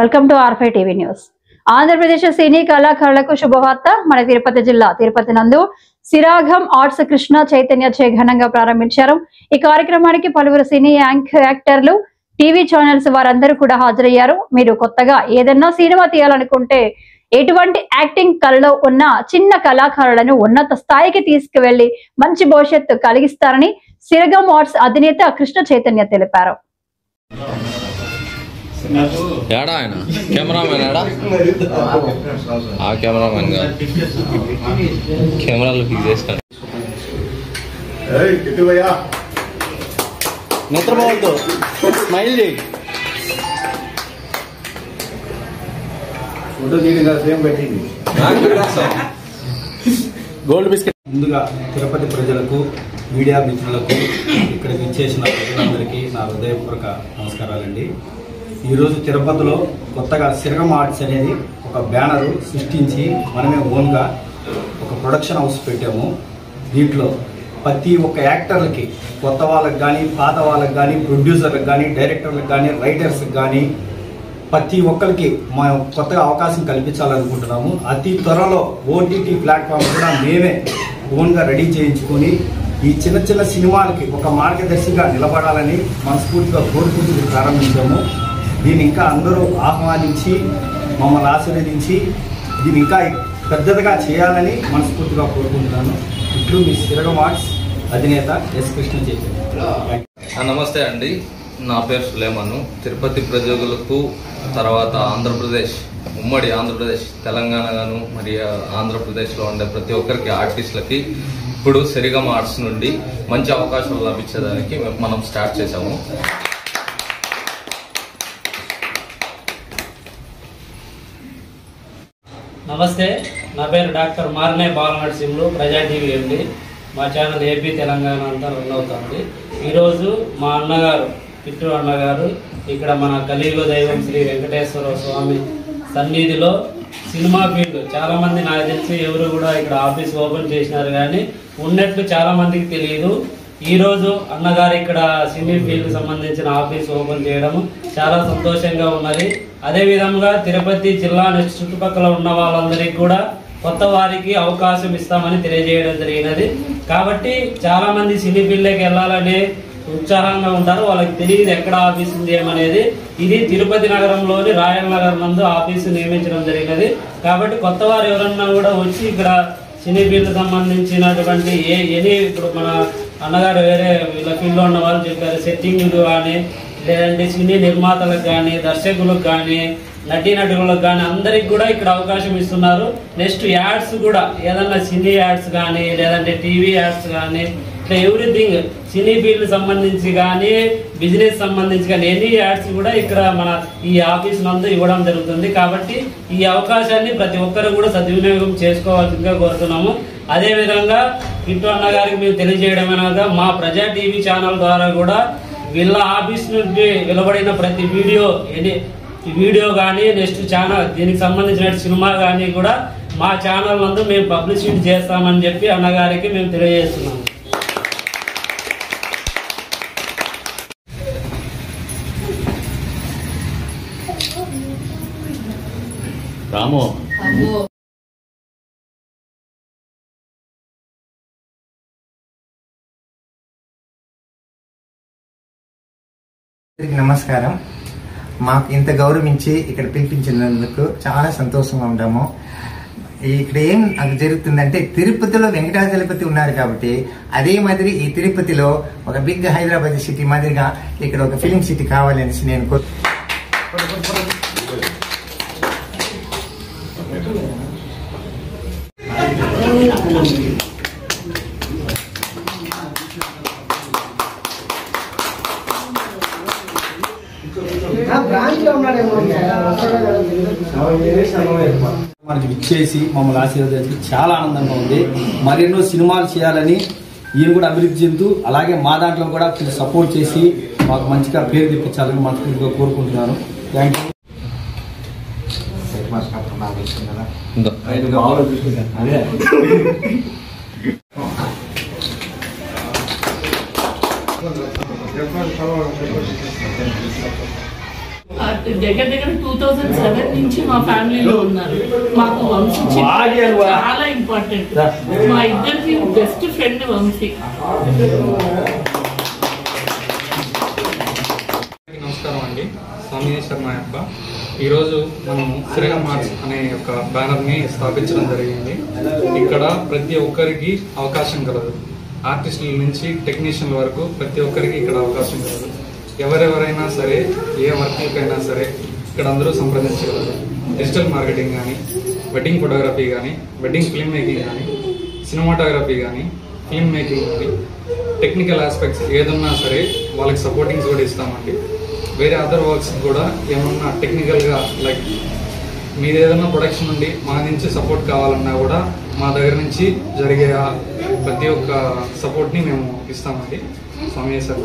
Welcome to R5 TV news. Andhra Pradesh cine కళాకారులకు శుభవార్త. మన తిరుపతి జిల్లా తిరుపతి నందు సిరాఘం ఆర్ట్స్ కృష్ణ చైతన్య చే ఘనంగా ప్రారంభించారు. ఈ కార్యక్రమానికి పలువురు సినీ యాక్టర్లు, టీవీ ఛానల్స్ వారందరూ కూడా హాజరయ్యారు. మీరు కొత్తగా ఏదైనా సినిమా తీయాలనుకుంటే ఎటువంటి యాక్టింగ్ కళలో ఉన్న చిన్న కళాకారులను ఉన్నత స్థాయికి తీసుకువెళ్లి మంచి భవిష్యత్తు కలిగిస్తారని సిరగం ఆర్ట్స్ అధినేత కృష్ణ చైతన్య తెలిపారు. ఏడా ఆయన కెమెరామెన్ ఏడా ఆ కెమెరామెన్ గా కెమెరాలు ఫిక్స్ చేస్తాడు. నిద్రపోవద్దు, స్మైల్ చేయి. Gold biscuit. ముందుగా తిరుపతి ప్రజలకు, మీడియా మిత్రులకు, ఇక్కడికి ఇచ్చేసిన ప్రజలందరికీ నా హృదయపూర్వక నమస్కారాలండి. ఈరోజు తిరుపతిలో కొత్తగా సిరగం ఆర్ట్స్ అనేది ఒక బ్యానరు సృష్టించి మనమే ఓన్గా ఒక ప్రొడక్షన్ హౌస్ పెట్టాము. దీంట్లో ప్రతి ఒక్క యాక్టర్లకి, కొత్త వాళ్ళకి కానీ, పాత వాళ్ళకి కానీ, ప్రొడ్యూసర్లకు కానీ, డైరెక్టర్లకు కానీ, రైటర్స్కి కానీ ప్రతి ఒక్కరికి మనం కొత్తగా అవకాశం కల్పించాలనుకుంటున్నాము. అతి త్వరలో ఓటీటీ ప్లాట్ఫామ్ కూడా మేమే ఓన్గా రెడీ చేయించుకొని ఈ చిన్న చిన్న సినిమాలకి ఒక మార్గదర్శిగా నిలబడాలని మనస్ఫూర్తిగా కోరుకుంటూ ప్రారంభించాము. దీన్ని ఇంకా అందరూ ఆహ్వానించి మమ్మల్ని ఆశీర్వదించి దీన్ని ఇంకా పెద్దదిగా చేయాలని మనస్ఫూర్తిగా కోరుకుంటున్నాను. ఇట్లు మీ సిరగం ఆర్ట్స్ అధినేత ఎస్ కృష్ణ చైతన్య. నమస్తే అండి, నా పేరు సులేమను. తిరుపతి ప్రజలకు, తర్వాత ఆంధ్రప్రదేశ్, ఉమ్మడి ఆంధ్రప్రదేశ్, తెలంగాణగాను మరియు ఆంధ్రప్రదేశ్లో ఉండే ప్రతి ఒక్కరికి ఆర్టిస్టులకి ఇప్పుడు సిరగం ఆర్ట్స్ నుండి మంచి అవకాశాలు లభించడానికి మనం స్టార్ట్ చేశాము. నమస్తే, నా పేరు డాక్టర్ మార్నే బాలనరసింహులు, ప్రజా టీవీ ఎండి. మా ఛానల్ ఏపీ తెలంగాణ అంతా రన్ అవుతుంది. ఈరోజు మా అన్నగారు, పిట్టు అన్నగారు, ఇక్కడ మన కలియుగ దైవం శ్రీ వెంకటేశ్వర స్వామి సన్నిధిలో సినిమా ఫీల్డ్ చాలా మంది, నాకు తెలిసి ఎవరు కూడా ఇక్కడ ఆఫీస్ ఓపెన్ చేసినారు కానీ ఉన్నట్లు చాలా మందికి తెలియదు. ఈరోజు అన్నగారు ఇక్కడ సినీ ఫీల్డ్ సంబంధించిన ఆఫీస్ ఓపెన్ చేయడం చాలా సంతోషంగా ఉన్నది. అదేవిధంగా తిరుపతి జిల్లా చుట్టుపక్కల ఉన్న వాళ్ళందరికీ కూడా కొత్త వారికి అవకాశం ఇస్తామని తెలియజేయడం జరిగినది. కాబట్టి చాలా మంది సినీ ఫీల్డ్కి వెళ్ళాలని ఉత్సాహంగా ఉంటారు, వాళ్ళకి తెలియదు ఎక్కడ ఆఫీస్ ఉంది ఏమనేది. ఇది తిరుపతి నగరంలోని రాయల్ నగర్ నందు ఆఫీసు నియమించడం జరిగినది. కాబట్టి కొత్త వారు ఎవరన్నా కూడా వచ్చి ఇక్కడ సినీ ఫీల్డ్ సంబంధించినటువంటి ఇప్పుడు మన అన్నగారు వేరే వీళ్ళ ఫీల్డ్లో ఉన్న వాళ్ళు చెప్పారు, సెట్టింగ్ కానీ, లేదంటే సినీ నిర్మాతలకు కానీ, దర్శకులకు కానీ, నటీనటులకు కానీ అందరికి కూడా ఇక్కడ అవకాశం ఇస్తున్నారు. నెక్స్ట్ యాడ్స్ కూడా, ఏదన్నా సినీ యాడ్స్ కానీ, లేదంటే టీవీ యాడ్స్ కానీ, ఇట్లా ఎవ్రీథింగ్ సినీ ఫీల్డ్ సంబంధించి కానీ, బిజినెస్ సంబంధించి కానీ ఎనీ యాడ్స్ కూడా ఇక్కడ మన ఈ ఆఫీస్ నందు ఇవ్వడం జరుగుతుంది. కాబట్టి ఈ అవకాశాన్ని ప్రతి ఒక్కరు కూడా సద్వినియోగం చేసుకోవాల్సిందిగా కోరుతున్నాము. అదేవిధంగా పిట్టు అన్న గారికి మేము తెలియజేయడమేనగా మా ప్రజా టీవీ ఛానల్ ద్వారా కూడా వీళ్ళ ఆఫీస్ నుండి వెలువడిన ప్రతి వీడియో కానీ, నెక్స్ట్ ఛానల్ దీనికి సంబంధించిన సినిమా కానీ కూడా మా ఛానల్ నందు మేము పబ్లిసిటీ చేస్తామని చెప్పి అన్నగారికి మేము తెలియజేస్తున్నాము. రాము నమస్కారం. మాకు ఇంత గౌరవించి ఇక్కడ పిలిపించినందుకు చాలా సంతోషంగా ఉంటాము. ఇక్కడ ఏం జరుగుతుందంటే, తిరుపతిలో వెంకటాచలపతి ఉన్నారు కాబట్టి అదే మాదిరి ఈ తిరుపతిలో ఒక బిగ్ హైదరాబాద్ సిటీ మాదిరిగా ఇక్కడ ఒక ఫిలిం సిటీ కావాలనేసి నేను మనకి ఇచ్చేసి మమ్మల్ని ఆశీర్వదించి చాలా ఆనందంగా ఉంది. మరెన్నో సినిమాలు చేయాలని ఈయన కూడా అభివృద్ధి చెందుతూ, అలాగే మా దాంట్లో కూడా కొంచెం సపోర్ట్ చేసి మాకు మంచిగా పేరు తెప్పించాలని మనస్ఫూర్తిగా కోరుకుంటున్నాను. Thank you. దగ్గర దగ్గర 2007 నుంచి మా ఫ్యామిలీలో ఉన్నారు. మాకు వంశీ చాలా ఇంపార్టెంట్. మా ఇద్దరికి బెస్ట్ ఫ్రెండ్ వంశీ. నమస్కారం అండి, స్వామినేశ్వర్ మా అబ్బ. ఈరోజు మనం శ్రీరామ్ ఆర్ట్స్ అనే ఒక బ్యానర్ని స్థాపించడం జరిగింది. ఇక్కడ ప్రతి ఒక్కరికి అవకాశం కలదు. ఆర్టిస్టుల నుంచి టెక్నీషియన్ల వరకు ప్రతి ఒక్కరికి ఇక్కడ అవకాశం కలదు. ఎవరెవరైనా సరే, ఏ వర్క్లకైనా సరే ఇక్కడ అందరూ సంప్రదించగలరు. డిజిటల్ మార్కెటింగ్ కానీ, వెడ్డింగ్ ఫోటోగ్రఫీ కానీ, వెడ్డింగ్ ఫిల్మ్ మేకింగ్ కానీ, సినిమాటోగ్రఫీ కానీ, ఫిల్మ్ మేకింగ్ కానీ, టెక్నికల్ ఆస్పెక్ట్స్ ఏదన్నా సరే వాళ్ళకి సపోర్టింగ్స్ కూడా ఇస్తామండి. వేరే అదర్ వర్క్స్ కూడా ఏమన్నా టెక్నికల్గా లైక్ మీరు ఏదైనా ప్రొడక్షన్ నుండి మా నుంచి సపోర్ట్ కావాలన్నా కూడా మా దగ్గర నుంచి జరిగే ప్రతి ఒక్క సపోర్ట్ని మేము ఇస్తామండి. స్వామి సార్.